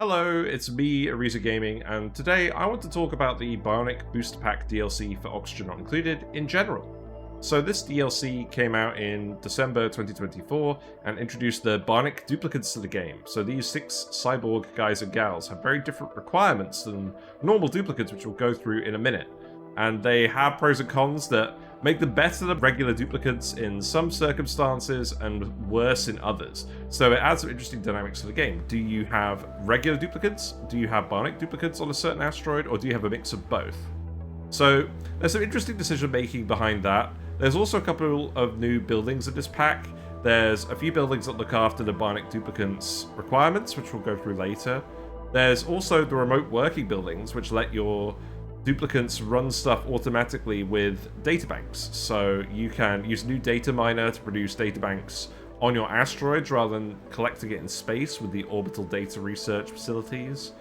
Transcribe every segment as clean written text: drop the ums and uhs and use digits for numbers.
Hello, it's me, Ariza Gaming, and today I want to talk about the Bionic Booster Pack DLC for Oxygen Not Included in general. So this DLC came out in December 2024 and introduced the Bionic Duplicants to the game. So these 6 cyborg guys and gals have very different requirements than normal duplicates, which we'll go through in a minute. And they have pros and cons that make them better than regular duplicates in some circumstances and worse in others. So it adds some interesting dynamics to the game. Do you have regular duplicates? Do you have bionic duplicates on a certain asteroid? Or do you have a mix of both? So there's some interesting decision making behind that. There's also a couple of new buildings in this pack. There's a few buildings that look after the Bionic Duplicants requirements, which we'll go through later. There's also the remote working buildings, which let your duplicants run stuff automatically with databanks. So you can use a new data miner to produce databanks on your asteroids rather than collecting it in space with the orbital data research facilities.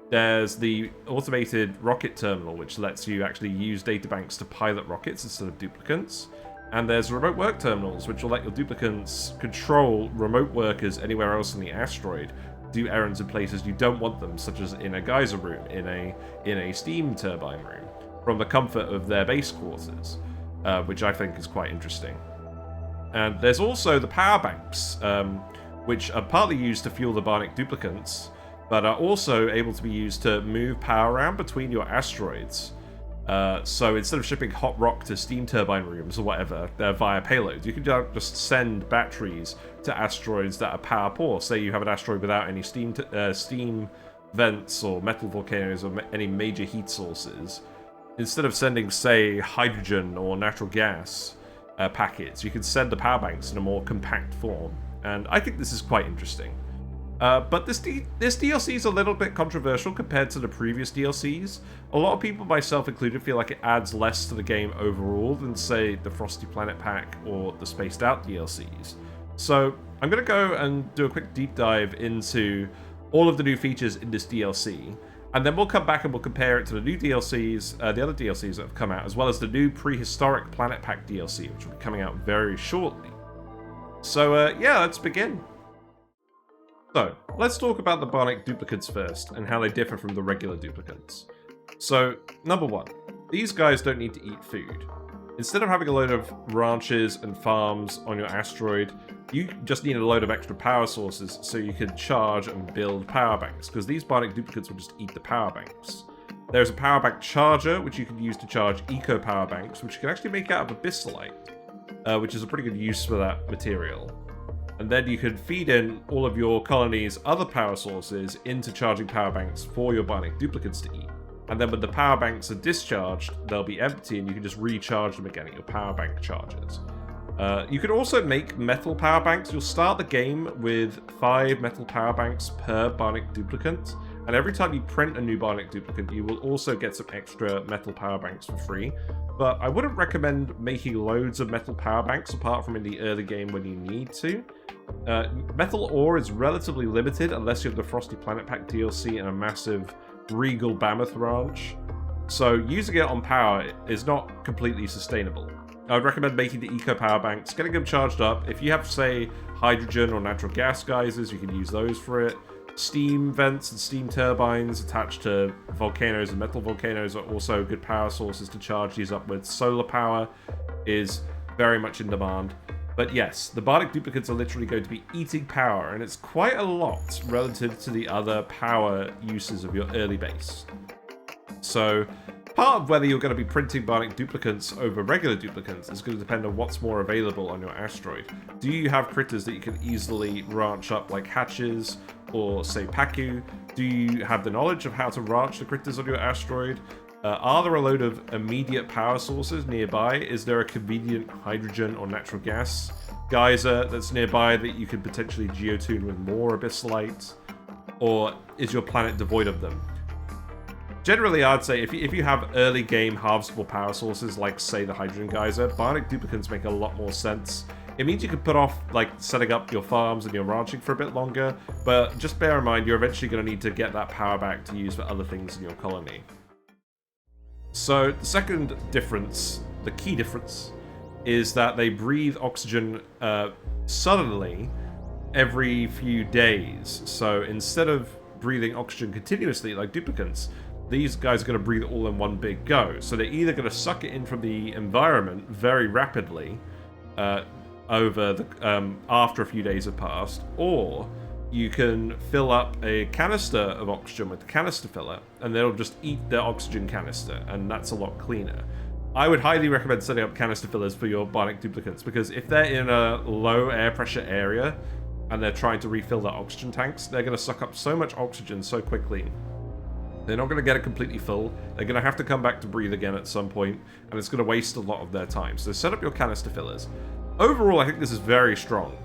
There's the automated rocket terminal, which lets you actually use databanks to pilot rockets instead of duplicants. And there's remote work terminals, which will let your duplicants control remote workers anywhere else in the asteroid, do errands in places you don't want them, such as in a geyser room, in a steam turbine room, from the comfort of their base quarters, which I think is quite interesting. And there's also the power banks, which are partly used to fuel the Bionic Duplicants, but are also able to be used to move power around between your asteroids. So instead of shipping hot rock to steam turbine rooms or whatever via payloads, you can just send batteries to asteroids that are power poor. Say you have an asteroid without any steam vents or metal volcanoes or any major heat sources. Instead of sending, say, hydrogen or natural gas packets, you can send the power banks in a more compact form. And I think this is quite interesting. But this DLC is a little bit controversial compared to the previous DLCs. A lot of people, myself included, feel like it adds less to the game overall than, say, the Frosty Planet Pack or the Spaced Out DLCs. So I'm going to go and do a quick deep dive into all of the new features in this DLC, and then we'll come back and we'll compare it to the new DLCs, the other DLCs that have come out, as well as the new Prehistoric Planet Pack DLC, which will be coming out very shortly. So yeah, let's begin. So, let's talk about the Bionic Duplicants first, and how they differ from the regular duplicants. So, number one, these guys don't need to eat food. Instead of having a load of ranches and farms on your asteroid, you just need a load of extra power sources so you can charge and build power banks, because these Bionic Duplicants will just eat the power banks. There's a power bank charger, which you can use to charge eco power banks, which you can actually make out of abyssalite, which is a pretty good use for that material. And then you can feed in all of your colony's other power sources into charging power banks for your Bionic Duplicants to eat. And then when the power banks are discharged, they'll be empty and you can just recharge them again at your power bank chargers. You can also make metal power banks. You'll start the game with 5 metal power banks per Bionic Duplicant. And every time you print a new Bionic Duplicant, you will also get some extra metal power banks for free. But I wouldn't recommend making loads of metal power banks apart from in the early game when you need to. Metal ore is relatively limited unless you have the Frosty Planet Pack DLC and a massive Regal Mammoth Ranch. So using it on power is not completely sustainable. I would recommend making the eco power banks, getting them charged up. If you have, say, hydrogen or natural gas geysers, you can use those for it. Steam vents and steam turbines attached to volcanoes and metal volcanoes are also good power sources to charge these up with. Solar power is very much in demand. But yes, the Bionic Duplicants are literally going to be eating power, and it's quite a lot relative to the other power uses of your early base. So, part of whether you're going to be printing Bionic Duplicants over regular duplicants is going to depend on what's more available on your asteroid. Do you have critters that you can easily ranch up like hatches or, say, Pacu? Do you have the knowledge of how to ranch the critters on your asteroid? Are there a load of immediate power sources nearby? Is there a convenient hydrogen or natural gas geyser that's nearby that you could potentially geotune with more abyssalite? Or is your planet devoid of them? Generally, I'd say if you have early game harvestable power sources like, say, the hydrogen geyser, Bionic Duplicants make a lot more sense. It means you can put off like setting up your farms and your ranching for a bit longer, but just bear in mind you're eventually going to need to get that power back to use for other things in your colony. So the second difference, the key difference, is that they breathe oxygen suddenly every few days. So instead of breathing oxygen continuously like duplicants, these guys are going to breathe all in one big go. So they're either going to suck it in from the environment very rapidly over the after a few days have passed, or you can fill up a canister of oxygen with the canister filler, and they'll just eat the oxygen canister, and that's a lot cleaner. I would highly recommend setting up canister fillers for your Bionic Duplicants, because if they're in a low air pressure area and they're trying to refill their oxygen tanks, they're going to suck up so much oxygen so quickly. They're not going to get it completely full. They're going to have to come back to breathe again at some point, and it's going to waste a lot of their time. So set up your canister fillers. Overall, I think this is very strong,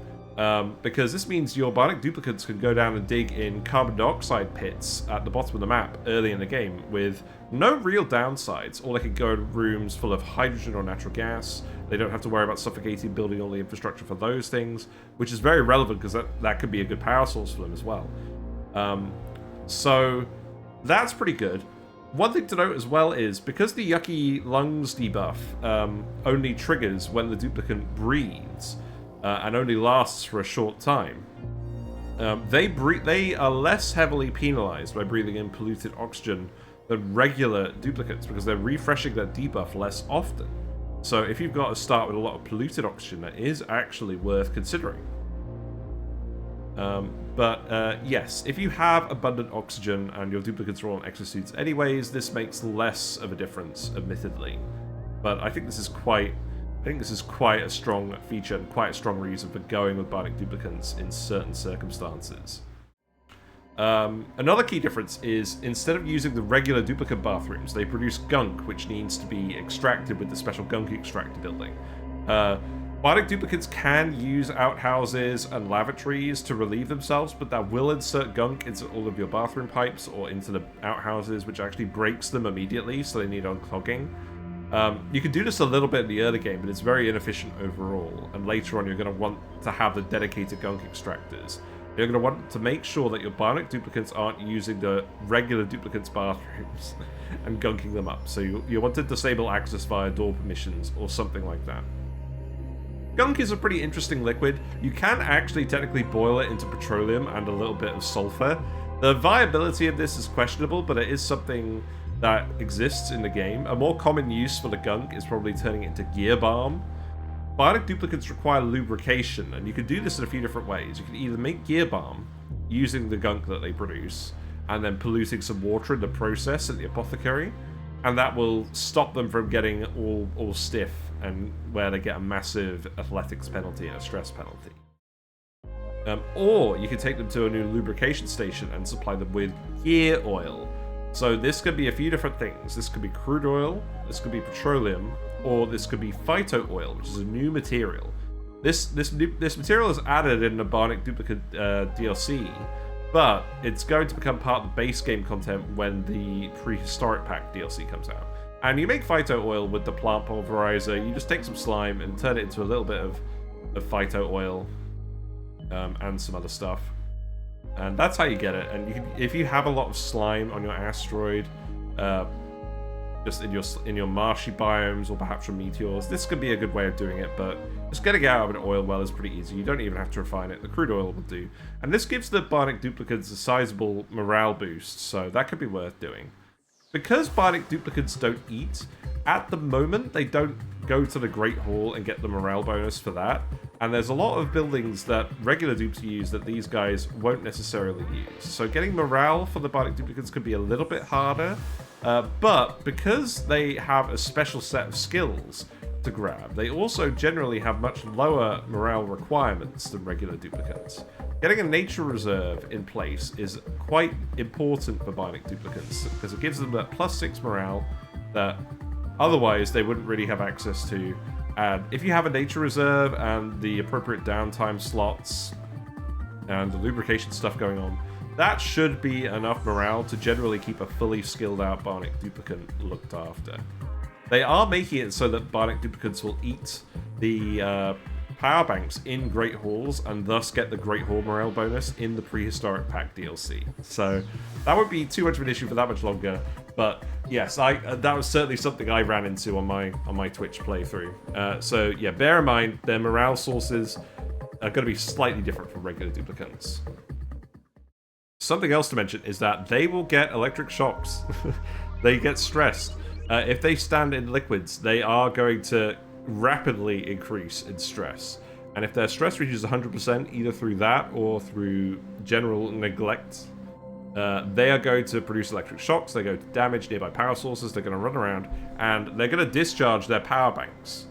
because this means your Bionic Duplicants can go down and dig in carbon dioxide pits at the bottom of the map early in the game with no real downsides. Or they could go in rooms full of hydrogen or natural gas. They don't have to worry about suffocating, building all the infrastructure for those things, which is very relevant because that could be a good power source for them as well. So that's pretty good. One thing to note as well is, because the yucky lungs debuff only triggers when the duplicant breathes, and only lasts for a short time, they are less heavily penalized by breathing in polluted oxygen than regular duplicates, because they're refreshing their debuff less often. So if you've got to start with a lot of polluted oxygen, that is actually worth considering. Yes, if you have abundant oxygen and your duplicates are all on exosuits anyways, this makes less of a difference, admittedly. But I think this is quite a strong feature and quite a strong reason for going with Bionic Duplicants in certain circumstances. Another key difference is, instead of using the regular duplicate bathrooms, they produce gunk, which needs to be extracted with the special gunk extractor building. Bionic Duplicants can use outhouses and lavatories to relieve themselves, but that will insert gunk into all of your bathroom pipes or into the outhouses, which actually breaks them immediately, so they need unclogging. You can do this a little bit in the early game, but it's very inefficient overall, and later on you're going to want to have the dedicated gunk extractors. You're going to want to make sure that your Bionic Duplicants aren't using the regular Duplicants bathrooms and gunking them up, so you want to disable access via door permissions or something like that. Gunk is a pretty interesting liquid. You can actually technically boil it into petroleum and a little bit of sulfur. The viability of this is questionable, but it is something that exists in the game. A more common use for the gunk is probably turning it into gear balm. Bionic Duplicants require lubrication, and you can do this in a few different ways. You can either make gear balm using the gunk that they produce, and then polluting some water in the process at the apothecary, and that will stop them from getting all stiff, and where they get a massive athletics penalty and a stress penalty. Or you can take them to a new lubrication station and supply them with gear oil. So this could be a few different things. This could be crude oil, this could be petroleum, or this could be phyto oil, which is a new material. This material is added in the Bionic Duplicant DLC, but it's going to become part of the base game content when the Prehistoric Pack DLC comes out. And you make phyto oil with the plant pulverizer. You just take some slime and turn it into a little bit of phyto oil and some other stuff. And that's how you get it. And you can, if you have a lot of slime on your asteroid, just in your marshy biomes or perhaps from meteors, this could be a good way of doing it. But just getting it out of an oil well is pretty easy. You don't even have to refine it. The crude oil will do. And this gives the Bionic Duplicants a sizable morale boost, so that could be worth doing. Because Bionic Duplicants don't eat, at the moment they don't go to the Great Hall and get the morale bonus for that. And there's a lot of buildings that regular dupes use that these guys won't necessarily use. So getting morale for the Bionic Duplicants could be a little bit harder. But because they have a special set of skills to grab, they also generally have much lower morale requirements than regular duplicants. Getting a nature reserve in place is quite important for Bionic Duplicants, because it gives them that +6 morale that otherwise they wouldn't really have access to. And if you have a nature reserve and the appropriate downtime slots and the lubrication stuff going on, that should be enough morale to generally keep a fully skilled out Bionic Duplicant looked after. They are making it so that Bionic Duplicants will eat the power banks in Great Halls and thus get the Great Hall morale bonus in the Prehistoric Pack DLC. So that won't be too much of an issue for that much longer. But yes, that was certainly something I ran into on my Twitch playthrough. So yeah, bear in mind their morale sources are going to be slightly different from regular duplicants. Something else to mention is that they will get electric shocks. They get stressed. If they stand in liquids, they are going to rapidly increase in stress. And if their stress reaches 100%, either through that or through general neglect, they are going to produce electric shocks, they're going to damage nearby power sources, they're going to run around, and they're going to discharge their power banks.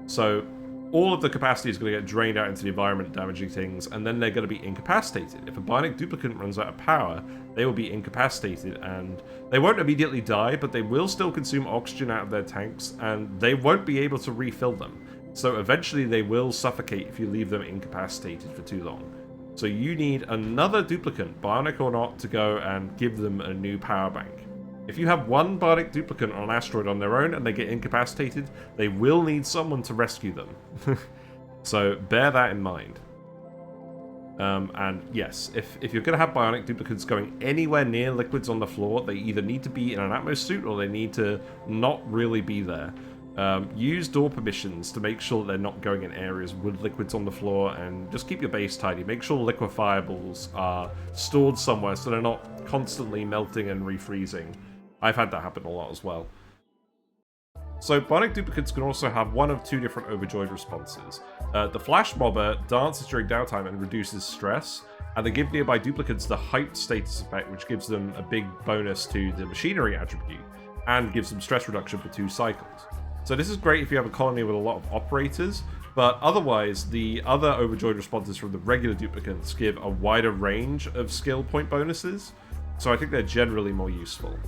So all of the capacity is going to get drained out into the environment, damaging things, and then they're going to be incapacitated. If a Bionic Duplicant runs out of power, they will be incapacitated, and they won't immediately die, but they will still consume oxygen out of their tanks, and they won't be able to refill them. So eventually they will suffocate if you leave them incapacitated for too long. So you need another Duplicant, Bionic or not, to go and give them a new power bank. If you have one Bionic Duplicant on an asteroid on their own and they get incapacitated, they will need someone to rescue them. So bear that in mind. And yes, if you're going to have Bionic Duplicants going anywhere near liquids on the floor, they either need to be in an Atmos suit or they need to not really be there. Use door permissions to make sure they're not going in areas with liquids on the floor, and just keep your base tidy. Make sure liquefiables are stored somewhere so they're not constantly melting and refreezing. I've had that happen a lot as well. So Bionic Duplicants can also have one of two different overjoyed responses. The Flash Mobber dances during downtime and reduces stress, and they give nearby Duplicants the hyped status effect, which gives them a big bonus to the machinery attribute, and gives them stress reduction for 2 cycles. So this is great if you have a colony with a lot of operators, but otherwise the other overjoyed responses from the regular Duplicants give a wider range of skill point bonuses, so I think they're generally more useful.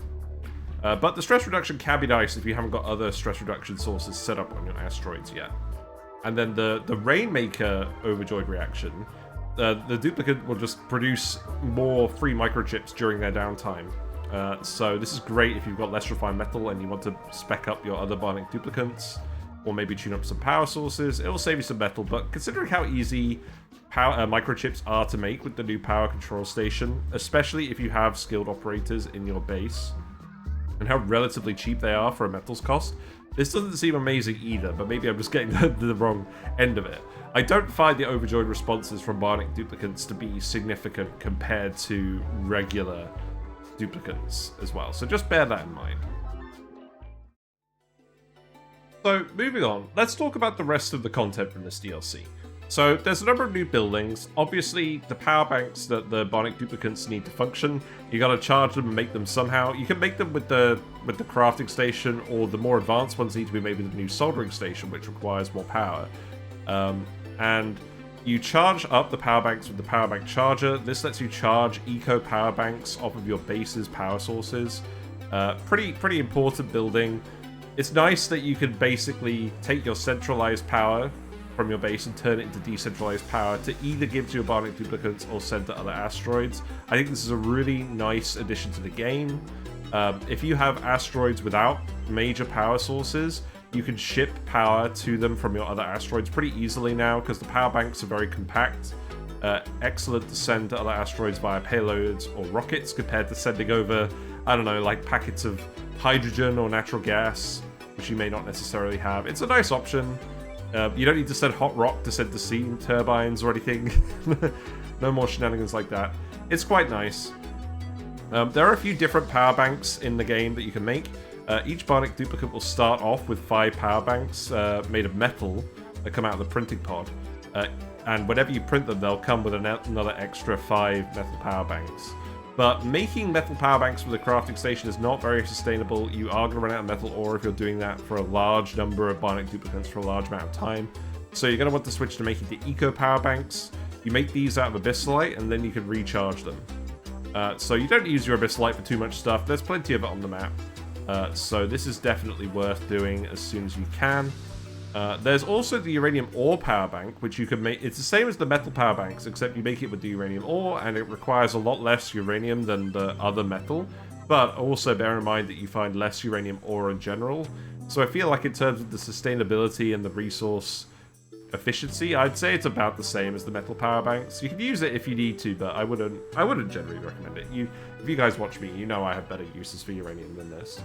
But the stress reduction can be nice if you haven't got other stress reduction sources set up on your asteroids yet. And then the Rainmaker overjoyed reaction, the Duplicant will just produce more free microchips during their downtime. So this is great if you've got less refined metal and you want to spec up your other Bionic Duplicants, or maybe tune up some power sources. It will save you some metal, but considering how easy microchips are to make with the new power control station, especially if you have skilled operators in your base, and how relatively cheap they are for a metals cost, this doesn't seem amazing either, but maybe I'm just getting the wrong end of it. I don't find the overjoyed responses from Bionic Duplicants to be significant compared to regular Duplicants as well, so just bear that in mind. So, moving on, let's talk about the rest of the content from this DLC. So, there's a number of new buildings. Obviously, the power banks that the Bionic Duplicants need to function, you gotta charge them and make them somehow. You can make them with the crafting station, or the more advanced ones need to be made with the new soldering station, which requires more power. And you charge up the power banks with the power bank charger. This lets you charge eco power banks off of your base's power sources. Pretty important building. It's nice that you can basically take your centralized power from your base and turn it into decentralized power to either give to your Bionic Duplicants or send to other asteroids. I think this is a really nice addition to the game. If you have asteroids without major power sources, you can ship power to them from your other asteroids pretty easily now, because the power banks are very compact. Excellent to send to other asteroids via payloads or rockets, compared to sending over, I don't know, like packets of hydrogen or natural gas, which you may not necessarily have. It's a nice option. You don't need to send hot rock to send to steam turbines or anything. No more shenanigans like that. It's quite nice. There are a few different power banks in the game that you can make. Each Bionic Duplicant will start off with 5 power banks made of metal that come out of the printing pod. And whenever you print them, they'll come with another extra 5 metal power banks. But making metal power banks with a crafting station is not very sustainable. You are going to run out of metal ore if you're doing that for a large number of Bionic Duplicants for a large amount of time. So you're going to want to switch to making the eco power banks. You make these out of abyssalite, and then you can recharge them. So you don't use your abyssalite for too much stuff. There's plenty of it on the map. So this is definitely worth doing as soon as you can. There's also the uranium ore power bank, which you can make. It's the same as the metal power banks, except you make it with the uranium ore, and it requires a lot less uranium than the other metal. But also bear in mind that you find less uranium ore in general. So I feel like in terms of the sustainability and the resource efficiency, I'd say it's about the same as the metal power banks. You can use it if you need to, but I wouldn't generally recommend it. If you guys watch me, you know I have better uses for uranium than this.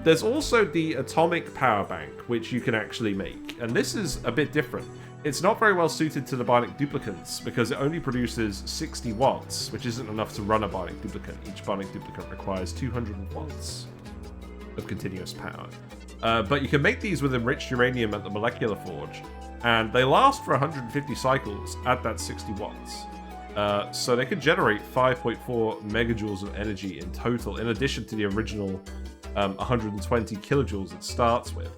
There's also the atomic power bank, which you can actually make, and this is a bit different. It's not very well suited to the Bionic Duplicants because it only produces 60 watts, which isn't enough to run a Bionic Duplicant. Each Bionic Duplicant requires 200 watts of continuous power. But you can make these with enriched uranium at the molecular forge, and they last for 150 cycles at that 60 watts. So they can generate 5.4 megajoules of energy in total, in addition to the original 120 kilojoules it starts with.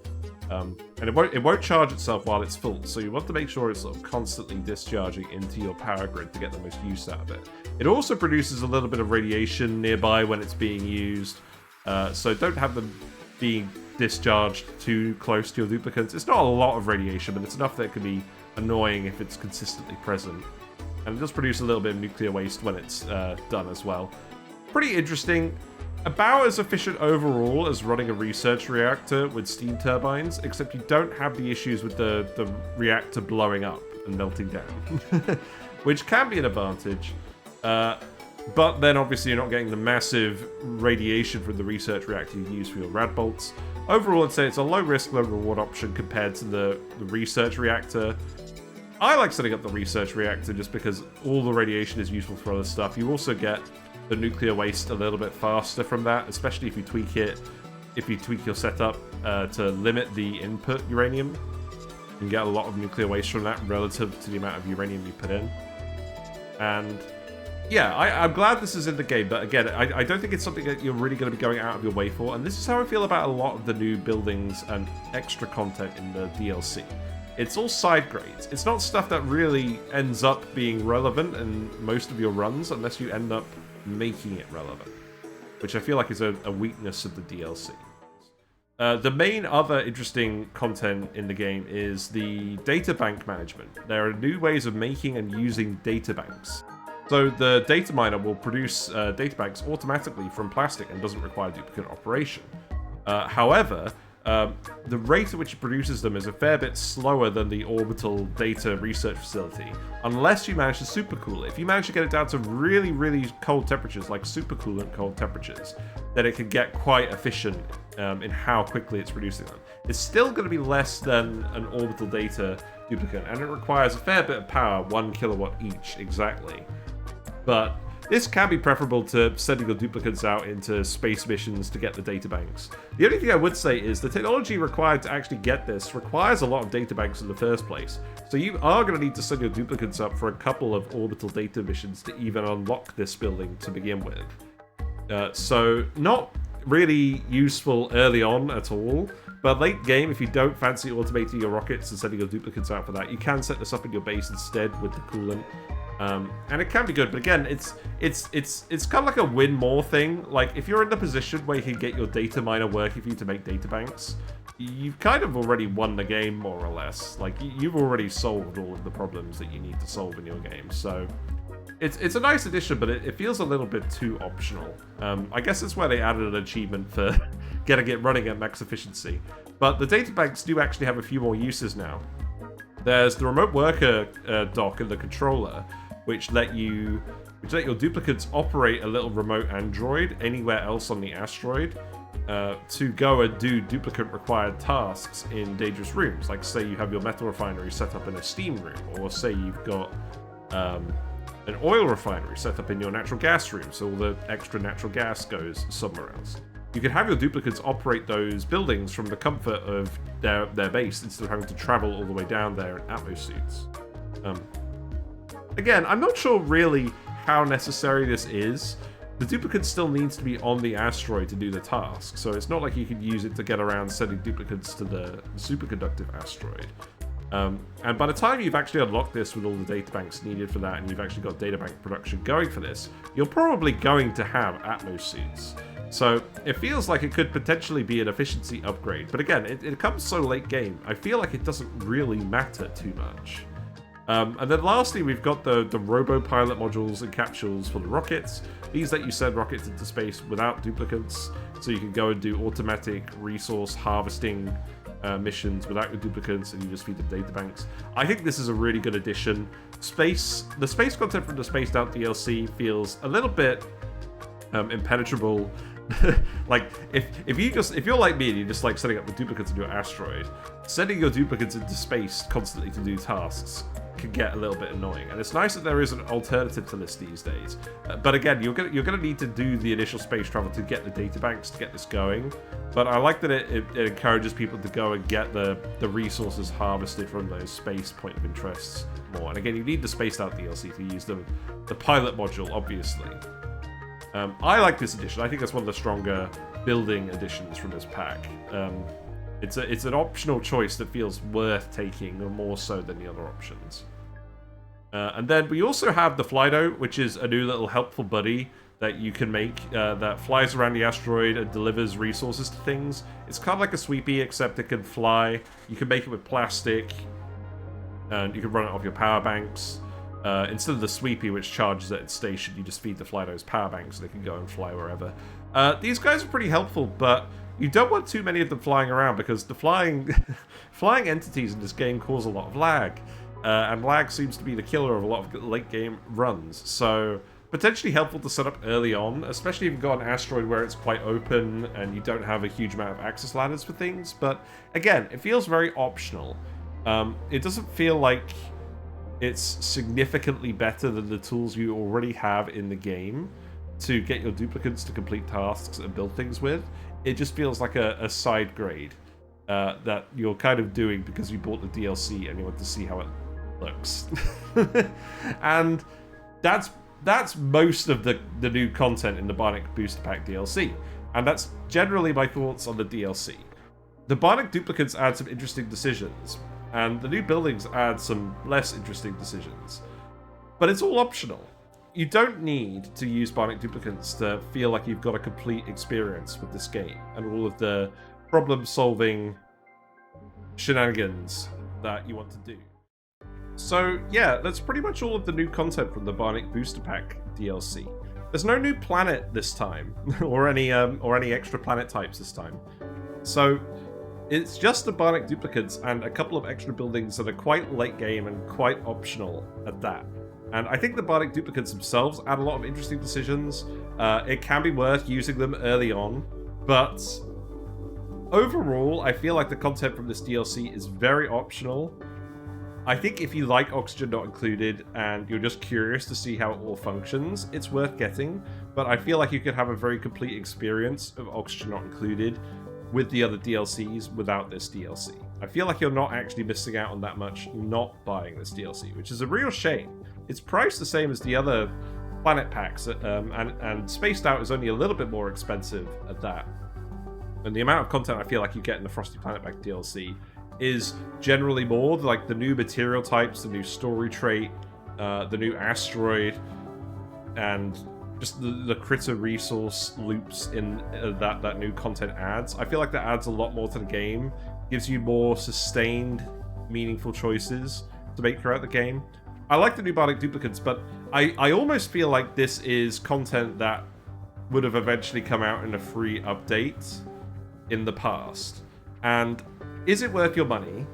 And it won't charge itself while it's full, so you want to make sure it's sort of constantly discharging into your power grid to get the most use out of it. It also produces a little bit of radiation nearby when it's being used, so don't have them being discharged too close to your duplicants. It's not a lot of radiation, but it's enough that it can be annoying if it's consistently present. And it does produce a little bit of nuclear waste when it's done as well. Pretty interesting. About as efficient overall as running a research reactor with steam turbines, except you don't have the issues with the reactor blowing up and melting down, which can be an advantage. But then obviously you're not getting the massive radiation from the research reactor you use for your rad bolts. Overall, I'd say it's a low risk, low reward option compared to the research reactor. I like setting up the research reactor just because all the radiation is useful for other stuff. You also get the nuclear waste a little bit faster from that, especially if you tweak it. If you tweak your setup to limit the input uranium, you can get a lot of nuclear waste from that relative to the amount of uranium you put in. And yeah, I'm glad this is in the game, but again, I don't think it's something that you're really going to be going out of your way for, and this is how I feel about a lot of the new buildings and extra content in the DLC. It's all side grades. It's not stuff that really ends up being relevant in most of your runs unless you end up making it relevant, which I feel like is a weakness of the DLC. The main other interesting content in the game is the data bank management. There are new ways of making and using data banks. So the data miner will produce data banks automatically from plastic and doesn't require duplicate operation. However, the rate at which it produces them is a fair bit slower than the orbital data research facility, unless you manage to supercool it. If you manage to get it down to really, really cold temperatures, like supercoolant cold temperatures, then it can get quite efficient in how quickly it's producing them. It's still going to be less than an orbital data duplicant, and it requires a fair bit of power, 1 kilowatt each exactly. But this can be preferable to sending your duplicants out into space missions to get the databanks. The only thing I would say is the technology required to actually get this requires a lot of databanks in the first place. So you are going to need to send your duplicants up for a couple of orbital data missions to even unlock this building to begin with. So not really useful early on at all. But late game, if you don't fancy automating your rockets and sending your duplicants out for that, you can set this up in your base instead with the coolant. And it can be good, but again, it's kind of like a win more thing. Like, if you're in the position where you can get your data miner working for you to make data banks, you've kind of already won the game, more or less. Like, you've already solved all of the problems that you need to solve in your game. So it's a nice addition, but it feels a little bit too optional. I guess it's where they added an achievement for getting it running at max efficiency. But the data banks do actually have a few more uses now. There's the remote worker dock and the controller, which let your duplicants operate a little remote android anywhere else on the asteroid to go and do duplicant required tasks in dangerous rooms. Like, say you have your metal refinery set up in a steam room, or say you've got an oil refinery set up in your natural gas room, so all the extra natural gas goes somewhere else. You can have your duplicants operate those buildings from the comfort of their base instead of having to travel all the way down there in Atmos suits. Again, I'm not sure really how necessary this is. The duplicant still needs to be on the asteroid to do the task, so it's not like you can use it to get around sending duplicants to the superconductive asteroid. And by the time you've actually unlocked this with all the databanks needed for that, and you've actually got databank production going for this, you're probably going to have Atmos suits. So it feels like it could potentially be an efficiency upgrade, but again, it comes so late game, I feel like it doesn't really matter too much. And then lastly, we've got the robo-pilot modules and capsules for the rockets. These let you send rockets into space without duplicants, so you can go and do automatic resource harvesting missions without your duplicants, and you just feed them databanks. I think this is a really good addition. The space content from the Spaced Out DLC feels a little bit impenetrable Like, if you're like me and you're just like setting up the duplicates in your asteroid, sending your duplicates into space constantly to do tasks can get a little bit annoying. And it's nice that there is an alternative to this these days. But again, you're gonna need to do the initial space travel to get the data banks to get this going. But I like that it encourages people to go and get the resources harvested from those space point of interests more. And again, you need the Spaced Out DLC to use the pilot module, obviously. I like this edition. I think that's one of the stronger building additions from this pack. It's an optional choice that feels worth taking more so than the other options. And then we also have the Flydo, which is a new little helpful buddy that you can make that flies around the asteroid and delivers resources to things. It's kind of like a sweepy, except it can fly. You can make it with plastic, and you can run it off your power banks. Instead of the sweepy, which charges at its station, you just feed the Flydo's power banks so they can go and fly wherever. These guys are pretty helpful, but you don't want too many of them flying around because the flying entities in this game cause a lot of lag. And lag seems to be the killer of a lot of late game runs. So potentially helpful to set up early on, especially if you've got an asteroid where it's quite open and you don't have a huge amount of access ladders for things. But again, it feels very optional. It doesn't feel like it's significantly better than the tools you already have in the game to get your duplicates to complete tasks and build things with. It just feels like a side grade that you're kind of doing because you bought the DLC and you want to see how it looks. And that's most of the new content in the Bionic Booster Pack DLC. And that's generally my thoughts on the DLC. The Bionic Duplicants add some interesting decisions, and the new buildings add some less interesting decisions. But it's all optional. You don't need to use Bionic Duplicants to feel like you've got a complete experience with this game and all of the problem-solving shenanigans that you want to do. So yeah, that's pretty much all of the new content from the Bionic Booster Pack DLC. There's no new planet this time, or any extra planet types this time. So it's just the Bionic Duplicants and a couple of extra buildings that are quite late game and quite optional at that. And I think the Bionic Duplicants themselves add a lot of interesting decisions. It can be worth using them early on, but overall, I feel like the content from this DLC is very optional. I think if you like Oxygen Not Included and you're just curious to see how it all functions, it's worth getting, but I feel like you could have a very complete experience of Oxygen Not Included with the other DLCs without this DLC. I feel like you're not actually missing out on that much not buying this DLC, which is a real shame. It's priced the same as the other planet packs, and Spaced Out is only a little bit more expensive at that. And the amount of content I feel like you get in the Frosty Planet Pack DLC is generally more, like the new material types, the new story trait, the new asteroid, and just the critter resource loops in that new content adds. I feel like that adds a lot more to the game, gives you more sustained, meaningful choices to make throughout the game. I like the new Bionic Duplicants, but I almost feel like this is content that would have eventually come out in a free update in the past. And is it worth your money?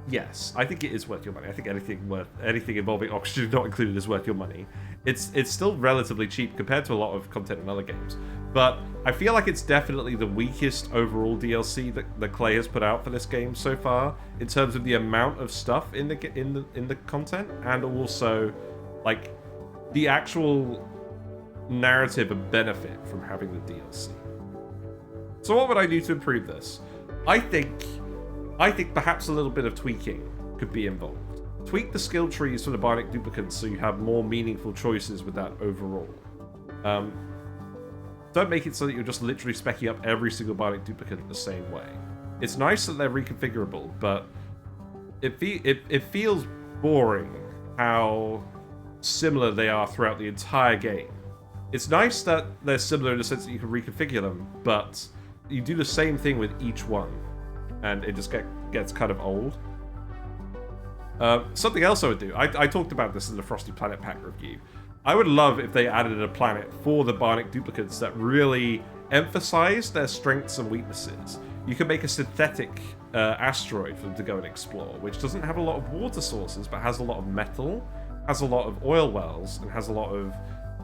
Yes, I think it is worth your money. I think anything involving Oxygen Not Included is worth your money. It's still relatively cheap compared to a lot of content in other games, but I feel like it's definitely the weakest overall DLC that Clay has put out for this game so far in terms of the amount of stuff in the content, and also like the actual narrative and benefit from having the DLC. So what would I do to improve this? I think perhaps a little bit of tweaking could be involved. Tweak the skill trees for the Bionic Duplicants so you have more meaningful choices with that overall. Don't make it so that you're just literally specking up every single Bionic Duplicant the same way. It's nice that they're reconfigurable, but it feels boring how similar they are throughout the entire game. It's nice that they're similar in the sense that you can reconfigure them, but you do the same thing with each one, and it just gets kind of old. Something else I would do, I talked about this in the Frosty Planet Pack review. I would love if they added a planet for the Bionic Duplicants that really emphasized their strengths and weaknesses. You can make a synthetic asteroid for them to go and explore, which doesn't have a lot of water sources, but has a lot of metal, has a lot of oil wells, and has a lot of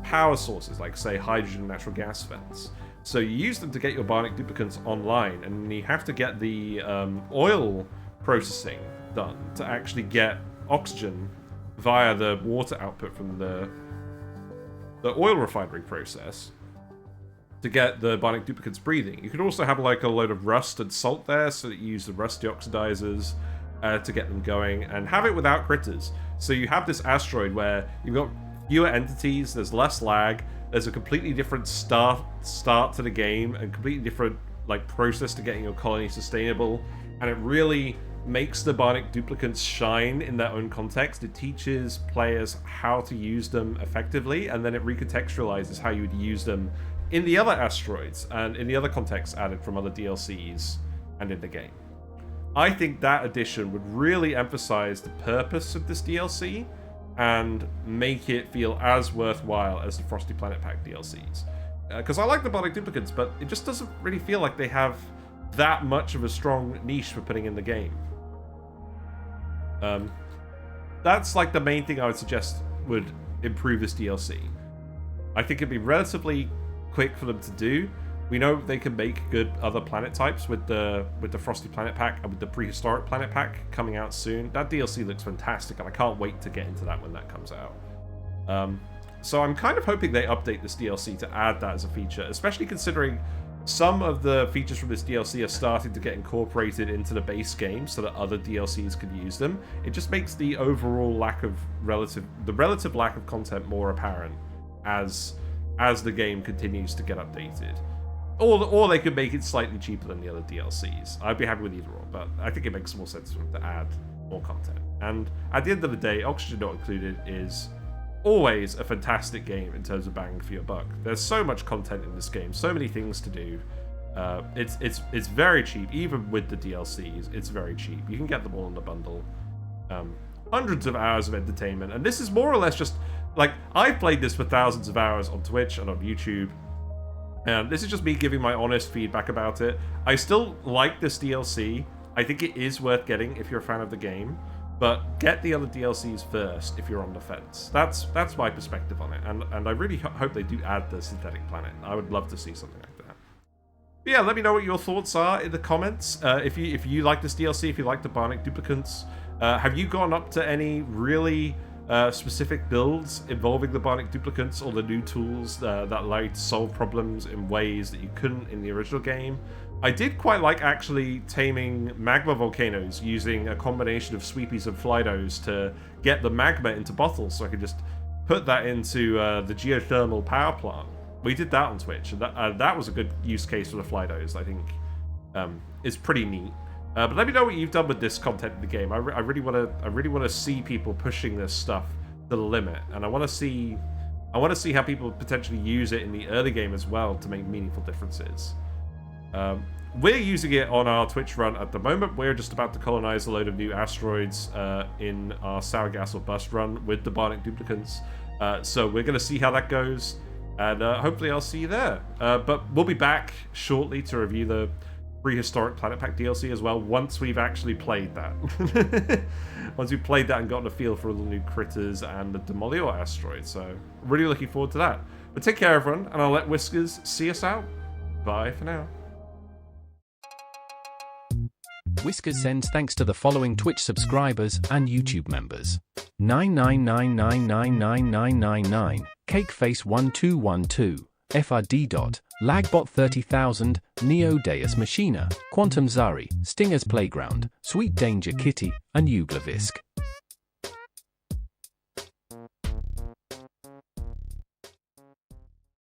power sources, like, say, hydrogen and natural gas vents. So you use them to get your Bionic Duplicants online, and you have to get the oil processing done to actually get oxygen via the water output from the oil refinery process to get the Bionic Duplicants breathing. You could also have like a load of rust and salt there, so that you use the rusty oxidizers to get them going, and have it without critters. So you have this asteroid where you've got fewer entities, there's less lag, there's a completely different start to the game, and completely different like process to getting your colony sustainable, and it really makes the Bionic Duplicants shine in their own context. It teaches players how to use them effectively, and then it recontextualizes how you would use them in the other asteroids and in the other contexts added from other DLCs and in the game. I think that addition would really emphasize the purpose of this DLC and make it feel as worthwhile as the Frosty Planet Pack DLCs. Because I like the Bionic Duplicants, but it just doesn't really feel like they have that much of a strong niche for putting in the game. That's like the main thing I would suggest would improve this DLC. I think it'd be relatively quick for them to do. We know they can make good other planet types with the Frosty Planet Pack and with the Prehistoric Planet Pack coming out soon. That DLC looks fantastic, and I can't wait to get into that when that comes out. So I'm kind of hoping they update this DLC to add that as a feature, especially considering some of the features from this DLC are starting to get incorporated into the base game so that other DLCs could use them. It just makes the overall relative lack of content more apparent as the game continues to get updated. Or they could make it slightly cheaper than the other DLCs. I'd be happy with either or, but I think it makes more sense for them to add more content. And at the end of the day, Oxygen Not Included is always a fantastic game in terms of bang for your buck. There's so much content in this game, so many things to do. It's very cheap, even with the DLCs. It's very cheap. You can get them all in the bundle. Hundreds of hours of entertainment, and this is more or less just like, I've played this for thousands of hours on Twitch and on YouTube, and this is just me giving my honest feedback about it. I still like this DLC. I think it is worth getting if you're a fan of the game. But get the other DLCs first if you're on the fence. That's my perspective on it, and I really hope they do add the synthetic planet. I would love to see something like that. But yeah, let me know what your thoughts are in the comments. If you like this DLC, if you like the Bionic Duplicants, have you gone up to any really specific builds involving the Bionic Duplicants or the new tools that allow you to solve problems in ways that you couldn't in the original game? I did quite like actually taming magma volcanoes using a combination of sweepies and Flydos to get the magma into bottles, so I could just put that into the geothermal power plant. We did that on Twitch, and that was a good use case for the Flydos. I think is pretty neat. But let me know what you've done with this content in the game. I really want to see people pushing this stuff to the limit, and I want to see how people potentially use it in the early game as well to make meaningful differences. We're using it on our Twitch run at the moment. We're just about to colonize a load of new asteroids in our Sour Gas or Bust run with the Bionic Duplicants. So we're going to see how that goes, and hopefully I'll see you there. But we'll be back shortly to review the Prehistoric Planet Pack DLC as well, once we've actually played that. Once we've played that and gotten a feel for all the new critters and the Demolior asteroid. So really looking forward to that. But take care, everyone, and I'll let Whiskers see us out. Bye for now. Whiskers sends thanks to the following Twitch subscribers and YouTube members: 999999999, Cakeface1212, FRD. Lagbot 30,000, Neo Deus Machina, Quantum Zari, Stinger's Playground, Sweet Danger Kitty, and Uglavisk.